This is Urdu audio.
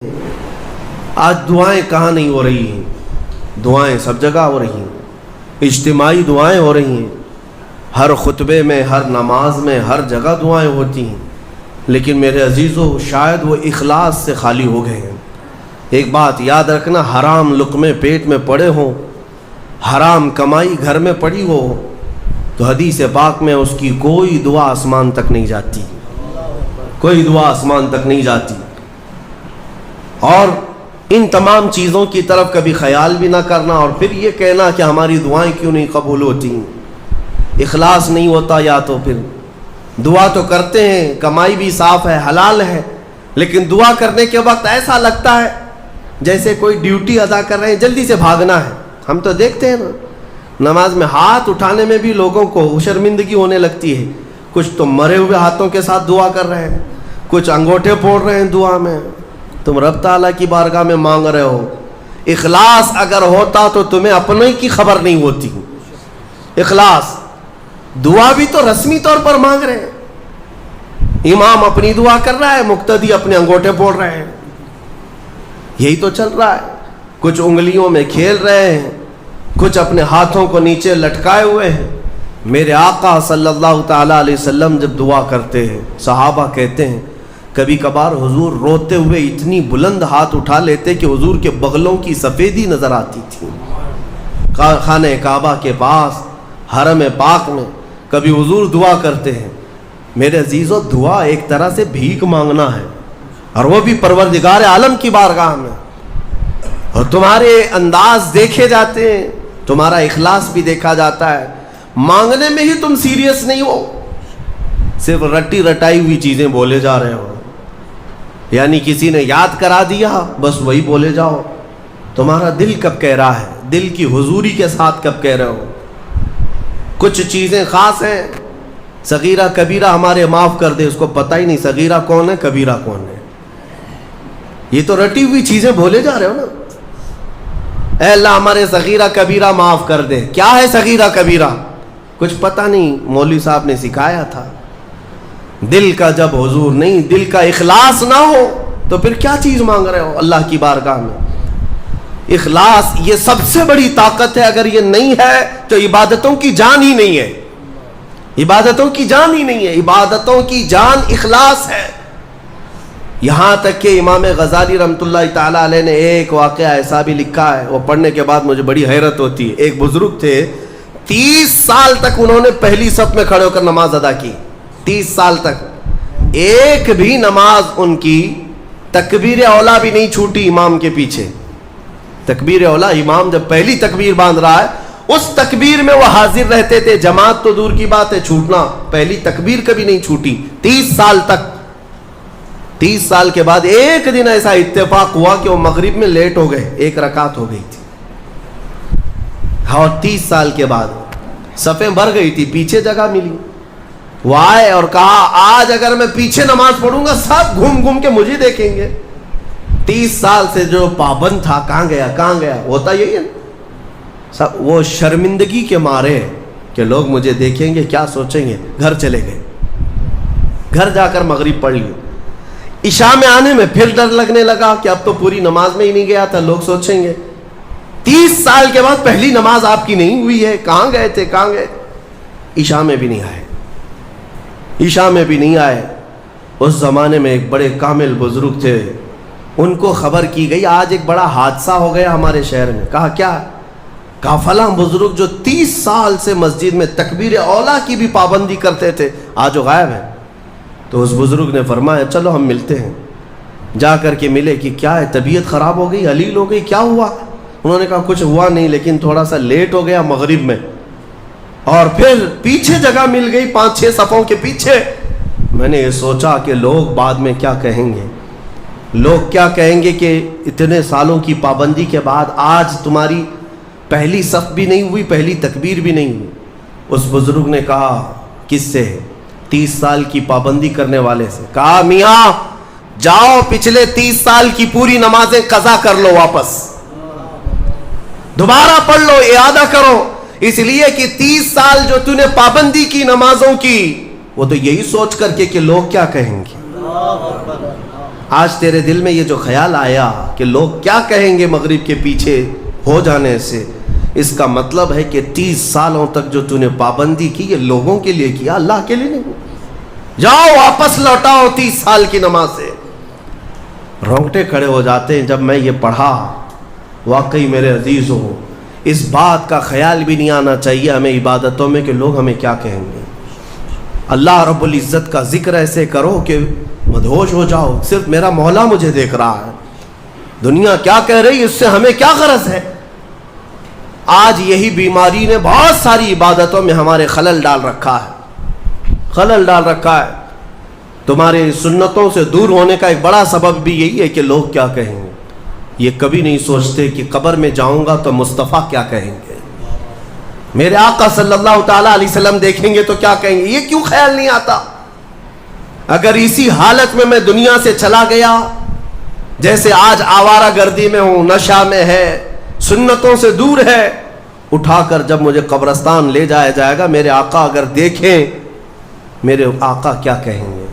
آج دعائیں کہاں نہیں ہو رہی ہیں؟ دعائیں سب جگہ ہو رہی ہیں، اجتماعی دعائیں ہو رہی ہیں، ہر خطبے میں، ہر نماز میں، ہر جگہ دعائیں ہوتی ہیں، لیکن میرے عزیزو شاید وہ اخلاص سے خالی ہو گئے ہیں۔ ایک بات یاد رکھنا، حرام لقمے پیٹ میں پڑے ہوں، حرام کمائی گھر میں پڑی ہو تو حدیث پاک میں اس کی کوئی دعا آسمان تک نہیں جاتی، کوئی دعا آسمان تک نہیں جاتی۔ اور ان تمام چیزوں کی طرف کبھی خیال بھی نہ کرنا اور پھر یہ کہنا کہ ہماری دعائیں کیوں نہیں قبول ہوتی، اخلاص نہیں ہوتا، یا تو پھر دعا تو کرتے ہیں، کمائی بھی صاف ہے، حلال ہے، لیکن دعا کرنے کے وقت ایسا لگتا ہے جیسے کوئی ڈیوٹی ادا کر رہے ہیں، جلدی سے بھاگنا ہے۔ ہم تو دیکھتے ہیں نا، نماز میں ہاتھ اٹھانے میں بھی لوگوں کو شرمندگی ہونے لگتی ہے، کچھ تو مرے ہوئے ہاتھوں کے ساتھ دعا کر رہے ہیں، کچھ انگوٹھے پھوڑ رہے ہیں دعا میں۔ تم رب تعالیٰ کی بارگاہ میں مانگ رہے ہو، اخلاص اگر ہوتا تو تمہیں اپنے کی خبر نہیں ہوتی۔ اخلاص، دعا بھی تو رسمی طور پر مانگ رہے ہیں، امام اپنی دعا کر رہا ہے، مقتدی اپنے انگوٹھے پھوڑ رہے ہیں، یہی تو چل رہا ہے۔ کچھ انگلیوں میں کھیل رہے ہیں، کچھ اپنے ہاتھوں کو نیچے لٹکائے ہوئے ہیں۔ میرے آقا صلی اللہ تعالیٰ علیہ وسلم جب دعا کرتے ہیں، صحابہ کہتے ہیں کبھی کبھار حضور روتے ہوئے اتنی بلند ہاتھ اٹھا لیتے کہ حضور کے بغلوں کی سفیدی نظر آتی تھی۔ خانہ کعبہ کے پاس حرم پاک میں کبھی حضور دعا کرتے ہیں۔ میرے عزیزو، دعا ایک طرح سے بھیک مانگنا ہے، اور وہ بھی پروردگار عالم کی بارگاہ میں، اور تمہارے انداز دیکھے جاتے ہیں، تمہارا اخلاص بھی دیکھا جاتا ہے۔ مانگنے میں ہی تم سیریس نہیں ہو، صرف رٹی رٹائی ہوئی چیزیں بولے جا رہے ہو، یعنی کسی نے یاد کرا دیا بس وہی بولے جاؤ۔ تمہارا دل کب کہہ رہا ہے، دل کی حضوری کے ساتھ کب کہہ رہے ہو؟ کچھ چیزیں خاص ہیں، صغیرہ کبیرہ ہمارے معاف کر دے، اس کو پتہ ہی نہیں صغیرہ کون ہے کبیرہ کون ہے، یہ تو رٹی ہوئی چیزیں بولے جا رہے ہو نا۔ اے اللہ ہمارے صغیرہ کبیرہ معاف کر دے، کیا ہے صغیرہ کبیرہ؟ کچھ پتہ نہیں، مولوی صاحب نے سکھایا تھا۔ دل کا جب حضور نہیں، دل کا اخلاص نہ ہو تو پھر کیا چیز مانگ رہے ہو اللہ کی بارگاہ میں؟ اخلاص یہ سب سے بڑی طاقت ہے، اگر یہ نہیں ہے تو عبادتوں کی جان ہی نہیں ہے، عبادتوں کی جان ہی نہیں ہے، عبادتوں کی جان اخلاص ہے۔ یہاں تک کہ امام غزالی رحمۃ اللہ تعالیٰ علیہ نے ایک واقعہ ایسا بھی لکھا ہے، وہ پڑھنے کے بعد مجھے بڑی حیرت ہوتی ہے۔ ایک بزرگ تھے، 30 سال تک انہوں نے پہلی صف میں کھڑے ہو کر نماز ادا کی، 30 سال تک ایک بھی نماز ان کی تکبیر اولا بھی نہیں چھوٹی امام کے پیچھے۔ تکبیر اولا، امام جب پہلی تکبیر باندھ رہا ہے اس تکبیر میں وہ حاضر رہتے تھے، جماعت تو دور کی بات ہے، چھوٹنا، پہلی تکبیر کبھی نہیں چھوٹی 30 سال تک۔ 30 سال کے بعد ایک دن ایسا اتفاق ہوا کہ وہ مغرب میں لیٹ ہو گئے، ایک رکعت ہو گئی تھی، اور 30 سال کے بعد صفیں بھر گئی تھی، پیچھے جگہ ملی۔ وہ آئے اور کہا آج اگر میں پیچھے نماز پڑھوں گا سب گھوم گھوم کے مجھے دیکھیں گے۔ 30 سال سے جو پابند تھا کہاں گیا، کہاں گیا؟ ہوتا یہی ہے سب، وہ شرمندگی کے مارے کہ لوگ مجھے دیکھیں گے، کیا سوچیں گے، گھر چلے گئے، گھر جا کر مغرب پڑھ لی۔ عشاء میں آنے میں پھر ڈر لگنے لگا کہ اب تو پوری نماز میں ہی نہیں گیا تھا، لوگ سوچیں گے۔ 30 سال کے بعد پہلی نماز آپ کی نہیں ہوئی ہے، کہاں گئے تھے، کہاں گئے؟ عشاء میں بھی نہیں آئے، عشاء میں بھی نہیں آئے۔ اس زمانے میں ایک بڑے کامل بزرگ تھے، ان کو خبر کی گئی آج ایک بڑا حادثہ ہو گیا ہمارے شہر میں۔ کہا کیا؟ کہا فلاں بزرگ جو 30 سال سے مسجد میں تکبیر اولا کی بھی پابندی کرتے تھے آج وہ غائب ہیں۔ تو اس بزرگ نے فرمایا چلو ہم ملتے ہیں۔ جا کر کے ملے کہ کیا ہے، طبیعت خراب ہو گئی، حلیل ہو گئی، کیا ہوا؟ انہوں نے کہا کچھ ہوا نہیں، لیکن تھوڑا سا لیٹ ہو گیا مغرب میں، اور پھر پیچھے جگہ مل گئی 5-6 صفوں کے پیچھے۔ میں نے یہ سوچا کہ لوگ بعد میں کیا کہیں گے، لوگ کیا کہیں گے کہ اتنے سالوں کی پابندی کے بعد آج تمہاری پہلی صف بھی نہیں ہوئی، پہلی تکبیر بھی نہیں ہوئی۔ اس بزرگ نے کہا کس سے؟ 30 سال کی پابندی کرنے والے سے۔ کہا میاں جاؤ پچھلے 30 سال کی پوری نمازیں قضا کر لو، واپس دوبارہ پڑھ لو، اعادہ کرو، اس لیے کہ 30 سال جو تو نے پابندی کی نمازوں کی، وہ تو یہی سوچ کر کے کہ لوگ کیا کہیں گے۔ آج تیرے دل میں یہ جو خیال آیا کہ لوگ کیا کہیں گے مغرب کے پیچھے ہو جانے سے، اس کا مطلب ہے کہ 30 سالوں تک جو تو نے پابندی کی یہ لوگوں کے لیے کیا، اللہ کے لیے نہیں۔ جاؤ واپس لوٹاؤ 30 سال کی نماز سے۔ رونگٹے کھڑے ہو جاتے ہیں جب میں یہ پڑھا۔ واقعی میرے عزیزوں، اس بات کا خیال بھی نہیں آنا چاہیے ہمیں عبادتوں میں کہ لوگ ہمیں کیا کہیں گے۔ اللہ رب العزت کا ذکر ایسے کرو کہ مدہوش ہو جاؤ، صرف میرا مولا مجھے دیکھ رہا ہے، دنیا کیا کہہ رہی اس سے ہمیں کیا غرض ہے۔ آج یہی بیماری نے بہت ساری عبادتوں میں ہمارے خلل ڈال رکھا ہے۔ تمہارے سنتوں سے دور ہونے کا ایک بڑا سبب بھی یہی ہے کہ لوگ کیا کہیں گے۔ یہ کبھی نہیں سوچتے کہ قبر میں جاؤں گا تو مصطفیٰ کیا کہیں گے، میرے آقا صلی اللہ تعالیٰ علیہ وسلم دیکھیں گے تو کیا کہیں گے۔ یہ کیوں خیال نہیں آتا؟ اگر اسی حالت میں دنیا سے چلا گیا، جیسے آج آوارہ گردی میں ہوں، نشہ میں ہے، سنتوں سے دور ہے، اٹھا کر جب مجھے قبرستان لے جایا جائے گا، میرے آقا اگر دیکھیں، میرے آقا کیا کہیں گے؟